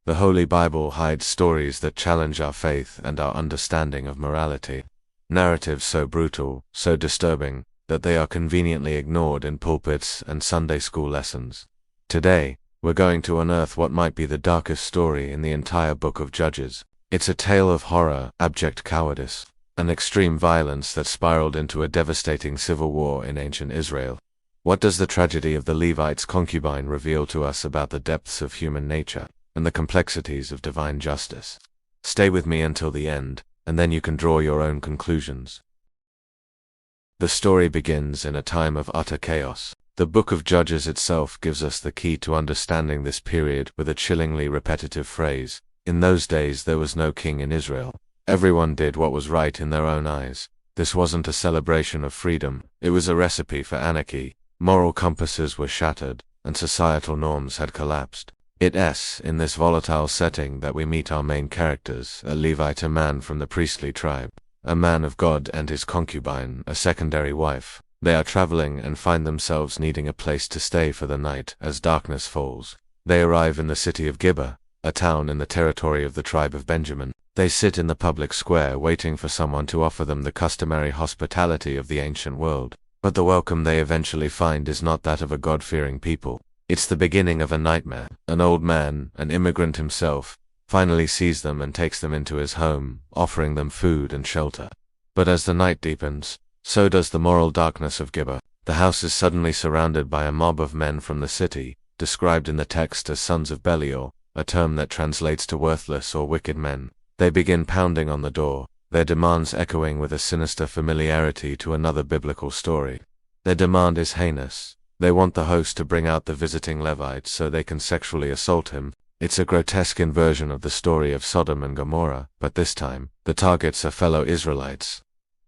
The Holy Bible hides stories that challenge our faith and our understanding of morality. Narratives so brutal, so disturbing, that they are conveniently ignored in pulpits and Sunday school lessons. Today, we're going to unearth what might be the darkest story in the entire book of Judges. It's a tale of horror, abject cowardice, and extreme violence that spiraled into a devastating civil war in ancient Israel. What does the tragedy of the Levite's concubine reveal to us about the depths of human nature and the complexities of divine justice? Stay with me until the end, and then you can draw your own conclusions. The story begins in a time of utter chaos. The book of Judges itself gives us the key to understanding this period with a chillingly repetitive phrase: "In those days there was no king in Israel." Everyone did what was right in their own eyes. This wasn't a celebration of freedom, it was a recipe for anarchy. Moral compasses were shattered, and societal norms had collapsed. It's in this volatile setting that we meet our main characters, a Levite, a man from the priestly tribe, a man of God, and his concubine, a secondary wife. They are traveling and find themselves needing a place to stay for the night as darkness falls. They arrive in the city of Gibeah, a town in the territory of the tribe of Benjamin. They sit in the public square waiting for someone to offer them the customary hospitality of the ancient world. But the welcome they eventually find is not that of a God-fearing people. It's the beginning of a nightmare. An old man, an immigrant himself, finally sees them and takes them into his home, offering them food and shelter. But as the night deepens, so does the moral darkness of Gibeah. The house is suddenly surrounded by a mob of men from the city, described in the text as sons of Belial, a term that translates to worthless or wicked men. They begin pounding on the door, their demands echoing with a sinister familiarity to another biblical story. Their demand is heinous. They want the host to bring out the visiting Levite so they can sexually assault him. It's a grotesque inversion of the story of Sodom and Gomorrah, but this time, the targets are fellow Israelites.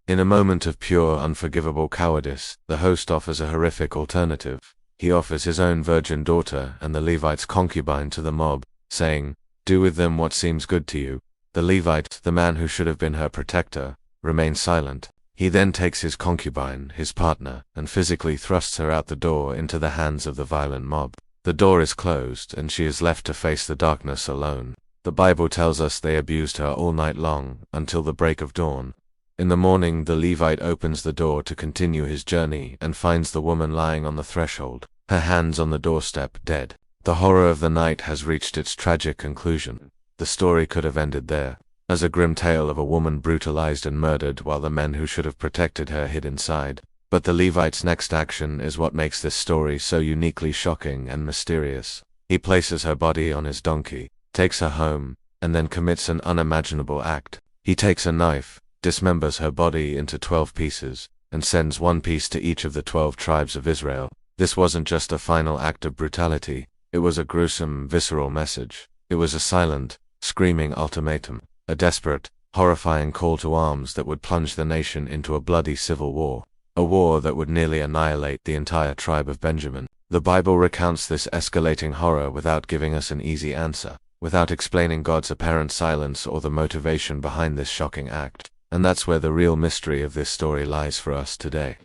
In a moment of pure, unforgivable cowardice, the host offers a horrific alternative. He offers his own virgin daughter and the Levite's concubine to the mob, saying, "Do with them what seems good to you." The Levite, the man who should have been her protector, remains silent. He then takes his concubine, his partner, and physically thrusts her out the door into the hands of the violent mob. The door is closed, and she is left to face the darkness alone. The Bible tells us they abused her all night long, until the break of dawn. In the morning, the Levite opens the door to continue his journey and finds the woman lying on the threshold, her hands on the doorstep, dead. The horror of the night has reached its tragic conclusion. The story could have ended there, as a grim tale of a woman brutalized and murdered while the men who should have protected her hid inside. But the Levite's next action is what makes this story so uniquely shocking and mysterious. He places her body on his donkey, takes her home, and then commits an unimaginable act. He takes a knife, dismembers her body into 12 pieces, and sends one piece to each of the 12 tribes of Israel. This wasn't just a final act of brutality, it was a gruesome, visceral message. It was a silent, screaming ultimatum, a desperate, horrifying call to arms that would plunge the nation into a bloody civil war, a war that would nearly annihilate the entire tribe of Benjamin. The Bible recounts this escalating horror without giving us an easy answer, without explaining God's apparent silence or the motivation behind this shocking act, and that's where the real mystery of this story lies for us today.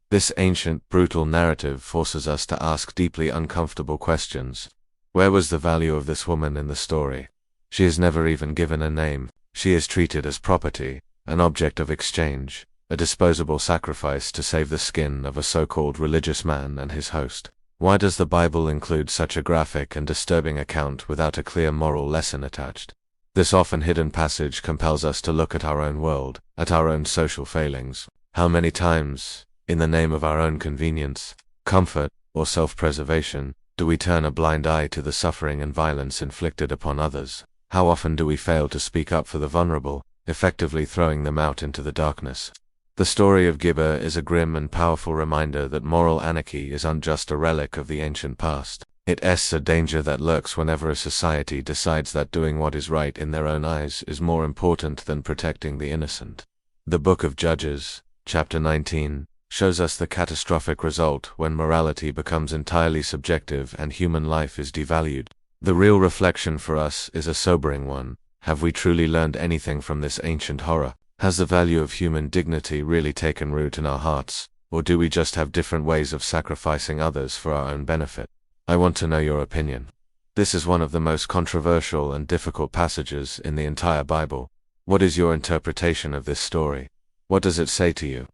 This ancient, brutal narrative forces us to ask deeply uncomfortable questions. Where was the value of this woman in the story? She is never even given a name. She is treated as property, an object of exchange, a disposable sacrifice to save the skin of a so-called religious man and his host. Why does the Bible include such a graphic and disturbing account without a clear moral lesson attached? This often hidden passage compels us to look at our own world, at our own social failings. How many times, in the name of our own convenience, comfort, or self-preservation, do we turn a blind eye to the suffering and violence inflicted upon others? How often do we fail to speak up for the vulnerable, effectively throwing them out into the darkness? The story of Gibeah is a grim and powerful reminder that moral anarchy isn't just a relic of the ancient past. It's a danger that lurks whenever a society decides that doing what is right in their own eyes is more important than protecting the innocent. The Book of Judges, chapter 19, shows us the catastrophic result when morality becomes entirely subjective and human life is devalued. The real reflection for us is a sobering one. Have we truly learned anything from this ancient horror? Has the value of human dignity really taken root in our hearts, or do we just have different ways of sacrificing others for our own benefit? I want to know your opinion. This is one of the most controversial and difficult passages in the entire Bible. What is your interpretation of this story? What does it say to you?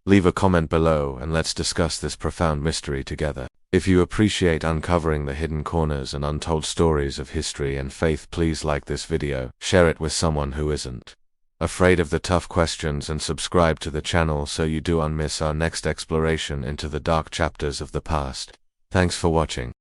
Leave a comment below and let's discuss this profound mystery together. If you appreciate uncovering the hidden corners and untold stories of history and faith, please like this video, share it with someone who isn't afraid of the tough questions, and subscribe to the channel so you don't miss our next exploration into the dark chapters of the past. Thanks for watching.